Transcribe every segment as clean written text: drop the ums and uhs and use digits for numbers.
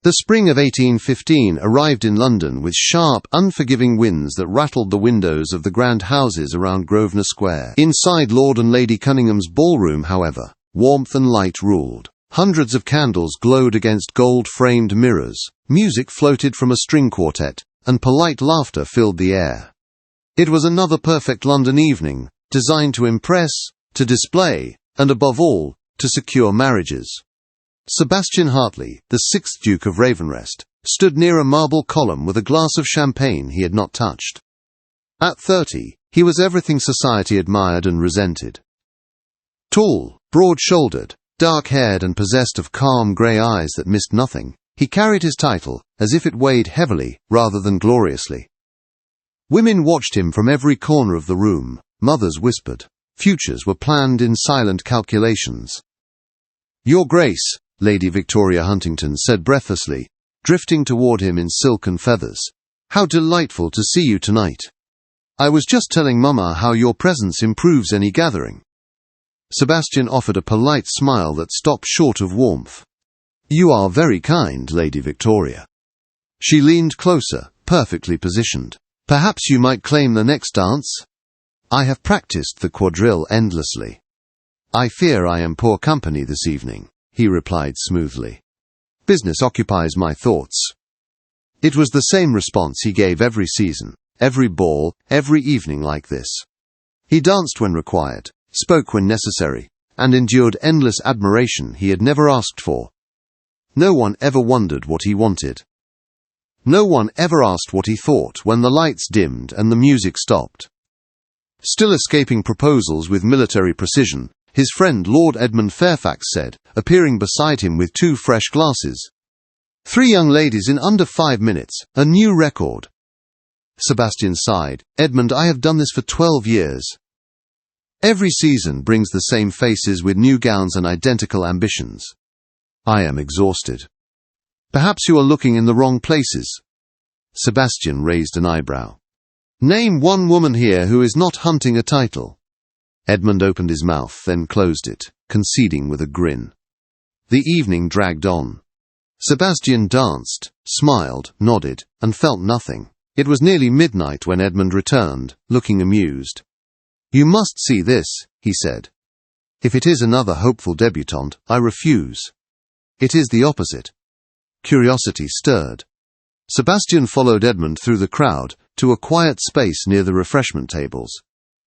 The spring of 1815 arrived in London with sharp, unforgiving winds that rattled the windows of the grand houses around Grosvenor Square. Inside Lord and Lady Cunningham's ballroom, however, warmth and light ruled. Hundreds of candles glowed against gold-framed mirrors, music floated from a string quartet, and polite laughter filled the air. It was another perfect London evening, designed to impress, to display, and above all, to secure marriages. Sebastian Hartley, the 6th Duke of Ravenrest, stood near a marble column with a glass of champagne he had not touched. At 30, he was everything society admired and resented. Tall, broad-shouldered, dark-haired and possessed of calm grey eyes that missed nothing, he carried his title as if it weighed heavily rather than gloriously. Women watched him from every corner of the room, mothers whispered, futures were planned in silent calculations. "Your Grace," Lady Victoria Huntington said breathlessly, drifting toward him in silken feathers. "How delightful to see you tonight. I was just telling Mama how your presence improves any gathering." Sebastian offered a polite smile that stopped short of warmth. "You are very kind, Lady Victoria." She leaned closer, perfectly positioned. "Perhaps you might claim the next dance?" "I have practiced the quadrille endlessly. I fear I am poor company this evening," he replied smoothly. "Business occupies my thoughts." It was the same response he gave every season, every ball, every evening like this. He danced when required, spoke when necessary, and endured endless admiration he had never asked for. No one ever wondered what he wanted. No one ever asked what he thought when the lights dimmed and the music stopped. Still escaping proposals with military precision, his friend Lord Edmund Fairfax said, appearing beside him with 2 fresh glasses. 3 young ladies in under 5 minutes, a new record." Sebastian sighed. "Edmund, I have done this for 12 years. Every season brings the same faces with new gowns and identical ambitions. I am exhausted." "Perhaps you are looking in the wrong places." Sebastian raised an eyebrow. "Name one woman here who is not hunting a title." Edmund opened his mouth, then closed it, conceding with a grin. The evening dragged on. Sebastian danced, smiled, nodded, and felt nothing. It was nearly midnight when Edmund returned, looking amused. "You must see this," he said. "If it is another hopeful debutante, I refuse." "It is the opposite." Curiosity stirred. Sebastian followed Edmund through the crowd, to a quiet space near the refreshment tables.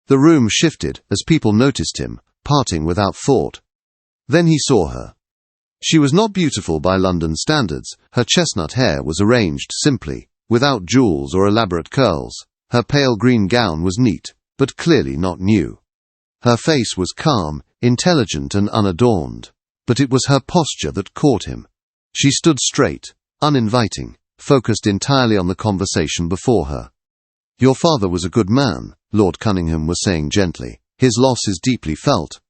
The room shifted as people noticed him, parting without thought. Then he saw her. She was not beautiful by London standards. Her chestnut hair was arranged simply, without jewels or elaborate curls. Her pale green gown was neat, but clearly not new. Her face was calm, intelligent and unadorned. But it was her posture that caught him. She stood straight, uninviting, focused entirely on the conversation before her. "Your father was a good man," Lord Cunningham was saying gently. "His loss is deeply felt."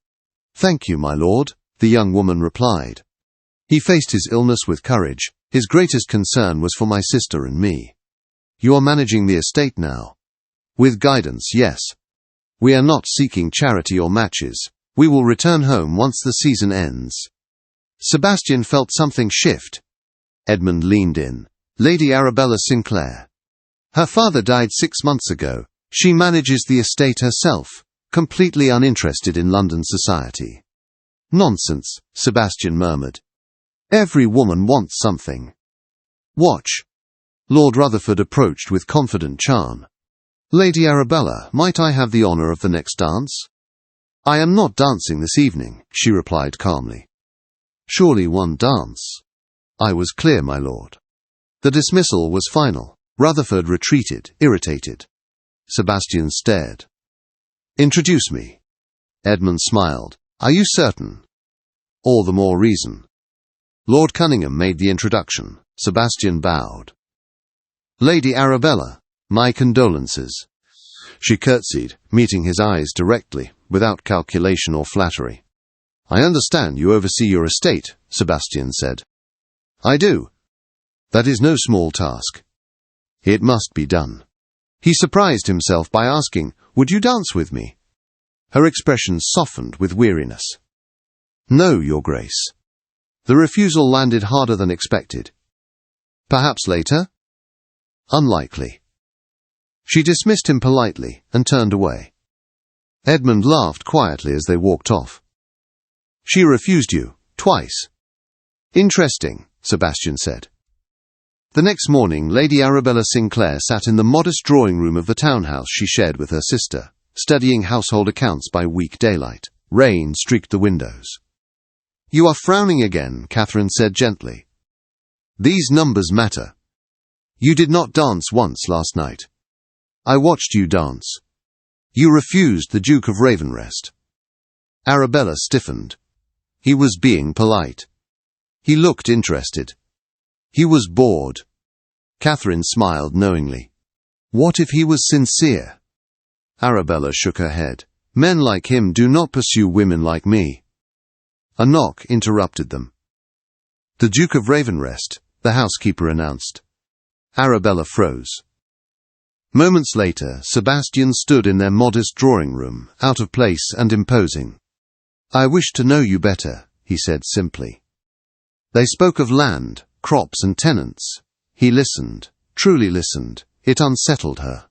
"Thank you, my lord," the young woman replied. "He faced his illness with courage. His greatest concern was for my sister and me." "You are managing the estate now?" "With guidance, yes. We are not seeking charity or matches. We will return home once the season ends." Sebastian felt something shift. Edmund leaned in. "Lady Arabella Sinclair. Her father died 6 months ago. She manages the estate herself, completely uninterested in London society." "Nonsense," Sebastian murmured. "Every woman wants something." "Watch." Lord Rutherford approached with confident charm. "Lady Arabella, might I have the honour of the next dance?" "I am not dancing this evening," she replied calmly. "Surely one dance." "I was clear, my lord." The dismissal was final. Rutherford retreated, irritated. Sebastian stared. "Introduce me." Edmund smiled. "Are you certain?" "All the more reason." Lord Cunningham made the introduction. Sebastian bowed. "Lady Arabella, my condolences." She curtsied, meeting his eyes directly, without calculation or flattery. "I understand you oversee your estate," Sebastian said. "I do." "That is no small task." "It must be done." He surprised himself by asking, "Would you dance with me?" Her expression softened with weariness. "No, Your Grace." The refusal landed harder than expected. Perhaps later? Unlikely. She dismissed him politely and turned away. Edmund laughed quietly as they walked off. She refused you, twice. Interesting, Sebastian said. The next morning, Lady Arabella Sinclair sat in the modest drawing room of the townhouse she shared with her sister, studying household accounts by weak daylight. Rain streaked the windows. You are frowning again, Catherine said gently. These numbers matter. You did not dance once last night. I watched you dance. You refused the Duke of Ravenrest. Arabella stiffened. He was being polite. He looked interested. He was bored. Catherine smiled knowingly. What if he was sincere? Arabella shook her head. Men like him do not pursue women like me. A knock interrupted them. The Duke of Ravenrest, the housekeeper announced. Arabella froze. Moments later, Sebastian stood in their modest drawing room, out of place and imposing. I wish to know you better, he said simply. They spoke of land, crops and tenants. He listened, truly listened. It unsettled her.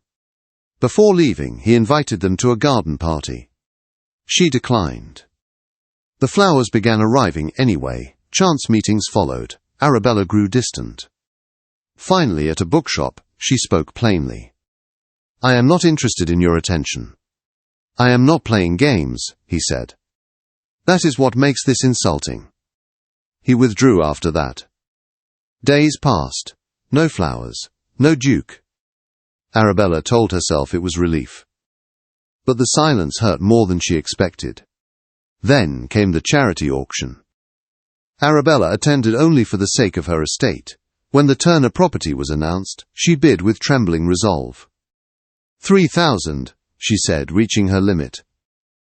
Before leaving, he invited them to a garden party. She declined. The flowers began arriving anyway. Chance meetings followed. Arabella grew distant. Finally, at a bookshop, she spoke plainly. I am not interested in your attention. I am not playing games, he said. That is what makes this insulting. He withdrew after that. Days passed. No flowers. No Duke. Arabella told herself it was relief. But the silence hurt more than she expected. Then came the charity auction. Arabella attended only for the sake of her estate. When the Turner property was announced, she bid with trembling resolve. 3,000, she said, reaching her limit.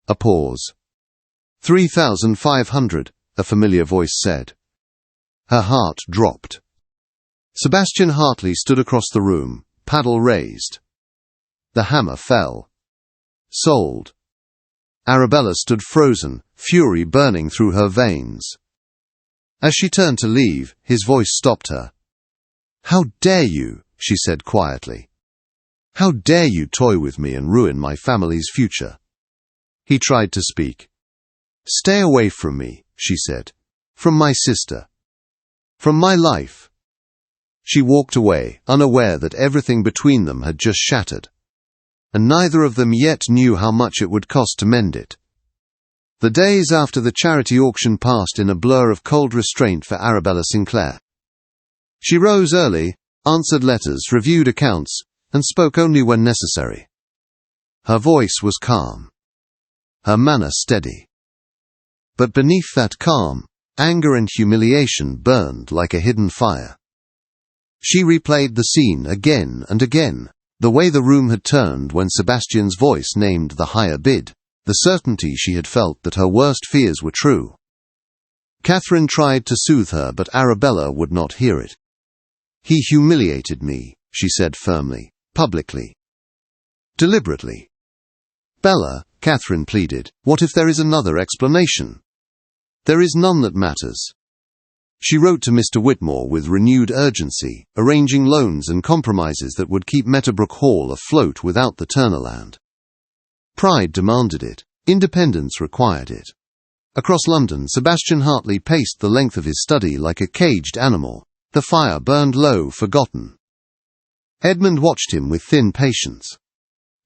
A pause. 3,500, a familiar voice said. Her heart dropped. Sebastian Hartley stood across the room, paddle raised. The hammer fell. Sold. Arabella stood frozen, fury burning through her veins. As she turned to leave, his voice stopped her. How dare you, she said quietly. How dare you toy with me and ruin my family's future? He tried to speak. Stay away from me, she said. From my sister. From my life. She walked away, unaware that everything between them had just shattered. And neither of them yet knew how much it would cost to mend it. The days after the charity auction passed in a blur of cold restraint for Arabella Sinclair. She rose early, answered letters, reviewed accounts, and spoke only when necessary. Her voice was calm. Her manner steady. But beneath that calm, anger and humiliation burned like a hidden fire. She replayed the scene again and again, the way the room had turned when Sebastian's voice named the higher bid, the certainty she had felt that her worst fears were true. Catherine tried to soothe her, but Arabella would not hear it. He humiliated me, she said firmly, publicly. Deliberately. Bella, Catherine pleaded, what if there is another explanation? There is none that matters. She wrote to Mr. Whitmore with renewed urgency, arranging loans and compromises that would keep Meadowbrook Hall afloat without the Turner land. Pride demanded it. Independence required it. Across London, Sebastian Hartley paced the length of his study like a caged animal. The fire burned low, forgotten. Edmund watched him with thin patience.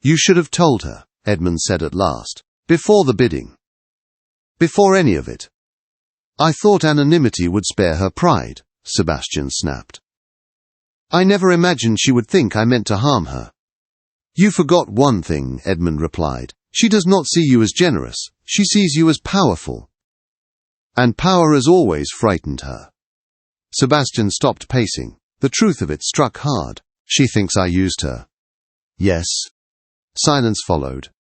You should have told her, Edmund said at last. Before the bidding. Before any of it. I thought anonymity would spare her pride, Sebastian snapped. I never imagined she would think I meant to harm her. You forgot one thing, Edmund replied. She does not see you as generous. She sees you as powerful. And power has always frightened her. Sebastian stopped pacing. The truth of it struck hard. She thinks I used her. Yes. Silence followed.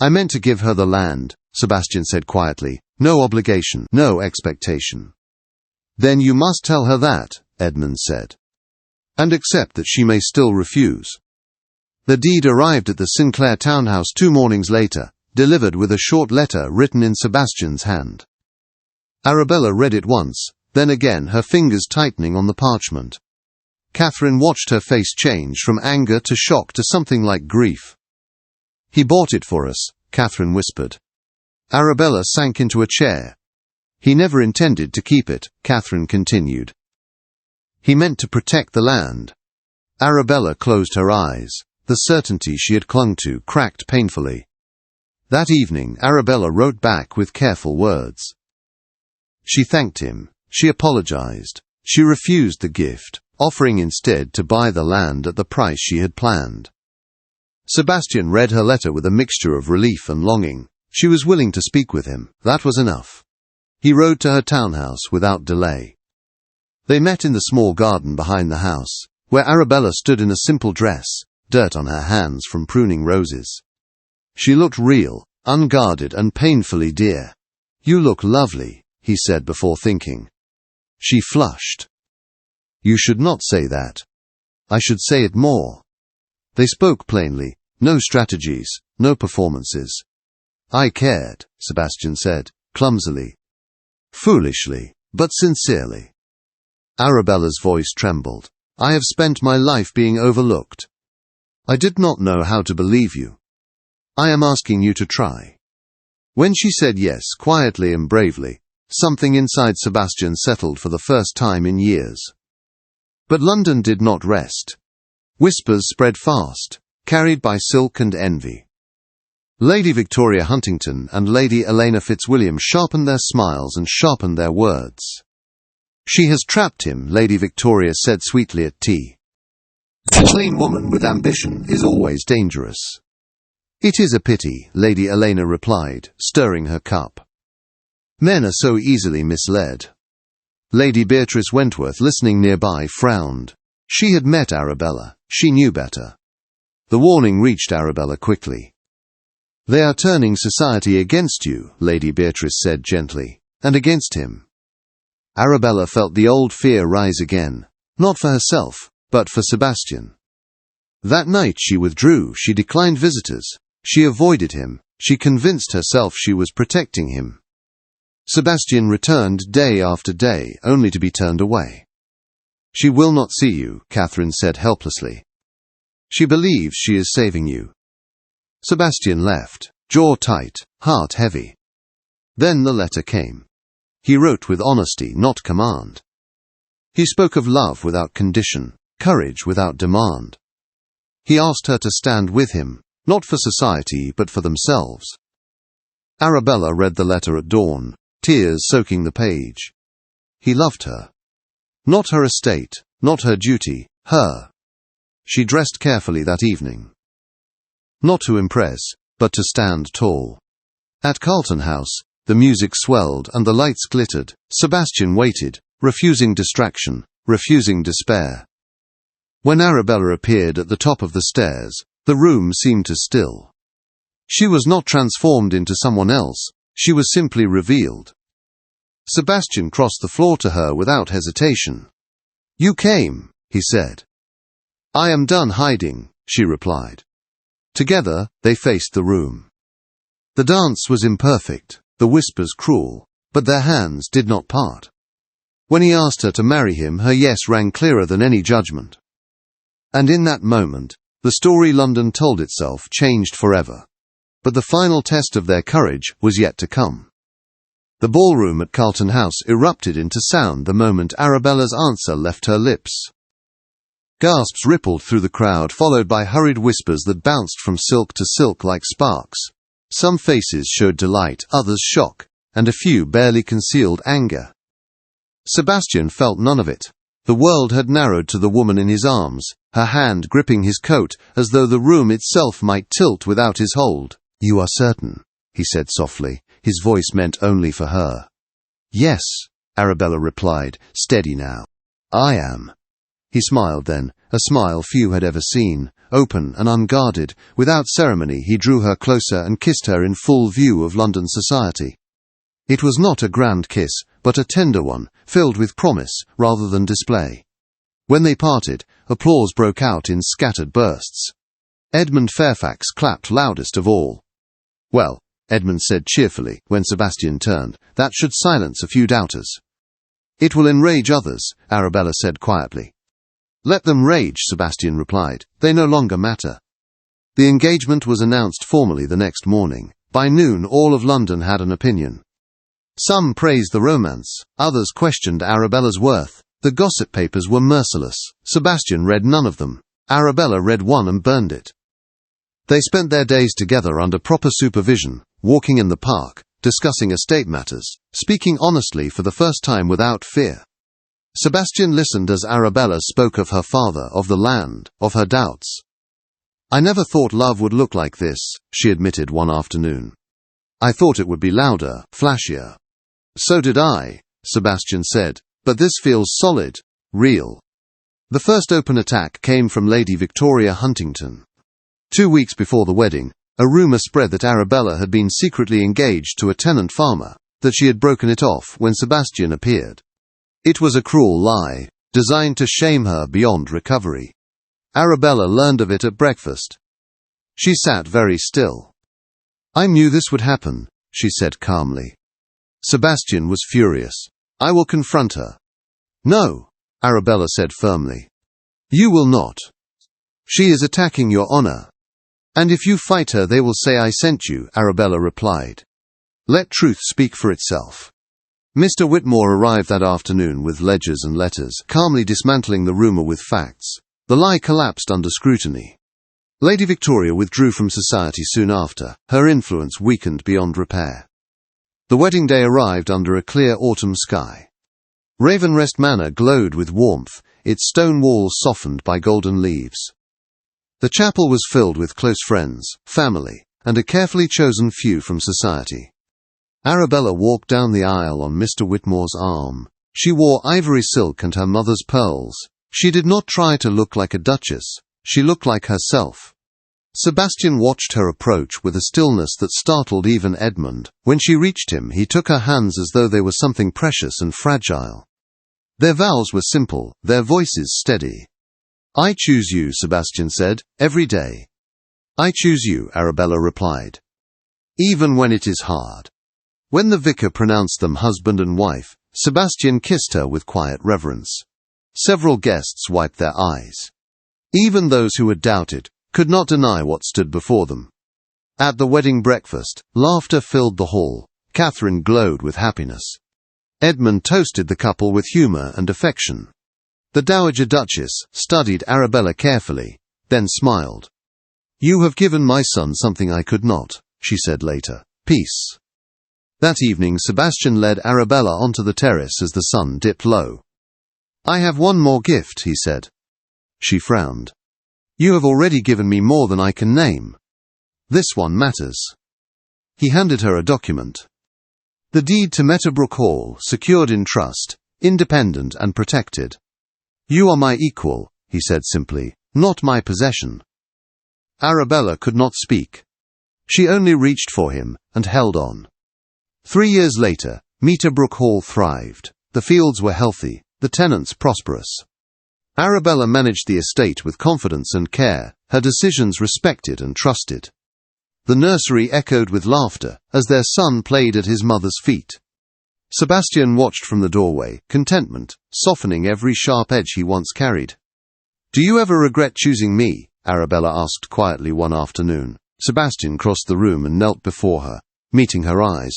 I meant to give her the land, Sebastian said quietly. No obligation, no expectation. Then you must tell her that, Edmund said. And accept that she may still refuse. The deed arrived at the Sinclair townhouse 2 mornings later, delivered with a short letter written in Sebastian's hand. Arabella read it once, then again, her fingers tightening on the parchment. Catherine watched her face change from anger to shock to something like grief. "He bought it for us," Catherine whispered. Arabella sank into a chair. "He never intended to keep it," Catherine continued. "He meant to protect the land." Arabella closed her eyes. The certainty she had clung to cracked painfully. That evening, Arabella wrote back with careful words. She thanked him. She apologized. She refused the gift, offering instead to buy the land at the price she had planned. Sebastian read her letter with a mixture of relief and longing. She was willing to speak with him. That was enough. He rode to her townhouse without delay. They met in the small garden behind the house, where Arabella stood in a simple dress, dirt on her hands from pruning roses. She looked real, unguarded, and painfully dear. "You look lovely," he said before thinking. She flushed. "You should not say that. I should say it more." They spoke plainly. No strategies, no performances. "I cared," Sebastian said, clumsily. Foolishly, but sincerely. Arabella's voice trembled. "I have spent my life being overlooked. I did not know how to believe you. I am asking you to try." When she said yes, quietly and bravely, something inside Sebastian settled for the first time in years. But London did not rest. Whispers spread fast, carried by silk and envy. Lady Victoria Huntington and Lady Elena Fitzwilliam sharpened their smiles and sharpened their words. "She has trapped him," Lady Victoria said sweetly at tea. "A plain woman with ambition is always dangerous." "It is a pity," Lady Elena replied, stirring her cup. "Men are so easily misled." Lady Beatrice Wentworth, listening nearby, frowned. She had met Arabella. She knew better. The warning reached Arabella quickly. "They are turning society against you," Lady Beatrice said gently, "and against him." Arabella felt the old fear rise again, not for herself, but for Sebastian. That night she withdrew. She declined visitors. She avoided him. She convinced herself she was protecting him. Sebastian returned day after day, only to be turned away. "She will not see you," Catherine said helplessly. "She believes she is saving you." Sebastian left, jaw tight, heart heavy. Then the letter came. He wrote with honesty, not command. He spoke of love without condition, courage without demand. He asked her to stand with him, not for society but for themselves. Arabella read the letter at dawn, tears soaking the page. He loved her. Not her estate, not her duty, her. She dressed carefully that evening. Not to impress, but to stand tall. At Carlton House, the music swelled and the lights glittered. Sebastian waited, refusing distraction, refusing despair. When Arabella appeared at the top of the stairs, the room seemed to still. She was not transformed into someone else, she was simply revealed. Sebastian crossed the floor to her without hesitation. "You came," he said. "I am done hiding," she replied. Together, they faced the room. The dance was imperfect, the whispers cruel, but their hands did not part. When he asked her to marry him, her yes rang clearer than any judgment. And in that moment, the story London told itself changed forever. But the final test of their courage was yet to come. The ballroom at Carlton House erupted into sound the moment Arabella's answer left her lips. Gasps rippled through the crowd, followed by hurried whispers that bounced from silk to silk like sparks. Some faces showed delight, others shock, and a few barely concealed anger. Sebastian felt none of it. The world had narrowed to the woman in his arms, her hand gripping his coat as though the room itself might tilt without his hold. "You are certain?" he said softly, his voice meant only for her. "Yes," Arabella replied, steady now. "I am." He smiled then, a smile few had ever seen, open and unguarded. Without ceremony he drew her closer and kissed her in full view of London society. It was not a grand kiss, but a tender one, filled with promise rather than display. When they parted, applause broke out in scattered bursts. Edmund Fairfax clapped loudest of all. "Well," Edmund said cheerfully when Sebastian turned, "that should silence a few doubters." "It will enrage others," Arabella said quietly. "Let them rage," Sebastian replied. "They no longer matter." The engagement was announced formally the next morning. By noon, all of London had an opinion. Some praised the romance, others questioned Arabella's worth. The gossip papers were merciless. Sebastian read none of them. Arabella read one and burned it. They spent their days together under proper supervision, walking in the park, discussing estate matters, speaking honestly for the first time without fear. Sebastian listened as Arabella spoke of her father, of the land, of her doubts. "I never thought love would look like this," she admitted one afternoon. "I thought it would be louder, flashier." "So did I," Sebastian said, "but this feels solid, real." The first open attack came from Lady Victoria Huntington. 2 weeks before the wedding, a rumour spread that Arabella had been secretly engaged to a tenant farmer, that she had broken it off when Sebastian appeared. It was a cruel lie, designed to shame her beyond recovery. Arabella learned of it at breakfast. She sat very still. "I knew this would happen," she said calmly. Sebastian was furious. "I will confront her." "No," Arabella said firmly. "You will not. She is attacking your honor. And if you fight her, they will say I sent you," Arabella replied. "Let truth speak for itself." Mr. Whitmore arrived that afternoon with ledgers and letters, calmly dismantling the rumor with facts. The lie collapsed under scrutiny. Lady Victoria withdrew from society soon after, her influence weakened beyond repair. The wedding day arrived under a clear autumn sky. Ravenrest Manor glowed with warmth, its stone walls softened by golden leaves. The chapel was filled with close friends, family, and a carefully chosen few from society. Arabella walked down the aisle on Mr. Whitmore's arm. She wore ivory silk and her mother's pearls. She did not try to look like a duchess. She looked like herself. Sebastian watched her approach with a stillness that startled even Edmund. When she reached him, he took her hands as though they were something precious and fragile. Their vows were simple, their voices steady. "I choose you," Sebastian said, "every day." "I choose you," Arabella replied. "Even when it is hard." When the vicar pronounced them husband and wife, Sebastian kissed her with quiet reverence. Several guests wiped their eyes. Even those who had doubted could not deny what stood before them. At the wedding breakfast, laughter filled the hall. Catherine glowed with happiness. Edmund toasted the couple with humour and affection. The Dowager Duchess studied Arabella carefully, then smiled. "You have given my son something I could not," she said later. "Peace." That evening, Sebastian led Arabella onto the terrace as the sun dipped low. "I have one more gift," he said. She frowned. "You have already given me more than I can name. This one matters." He handed her a document. The deed to Meadowbrook Hall, secured in trust, independent and protected. "You are my equal," he said simply, "not my possession." Arabella could not speak. She only reached for him, and held on. 3 years later, Meadowbrook Hall thrived. The fields were healthy, the tenants prosperous. Arabella managed the estate with confidence and care, her decisions respected and trusted. The nursery echoed with laughter as their son played at his mother's feet. Sebastian watched from the doorway, contentment softening every sharp edge he once carried. "Do you ever regret choosing me?" Arabella asked quietly one afternoon. Sebastian crossed the room and knelt before her, meeting her eyes.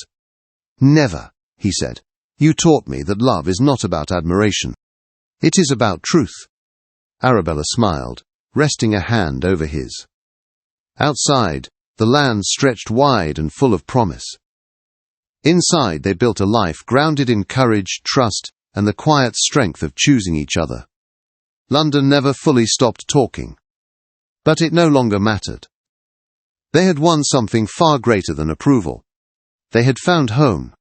"Never," he said. "You taught me that love is not about admiration. It is about truth." Arabella smiled, resting a hand over his. Outside, the land stretched wide and full of promise. Inside, they built a life grounded in courage, trust, and the quiet strength of choosing each other. London never fully stopped talking. But it no longer mattered. They had won something far greater than approval. They had found home.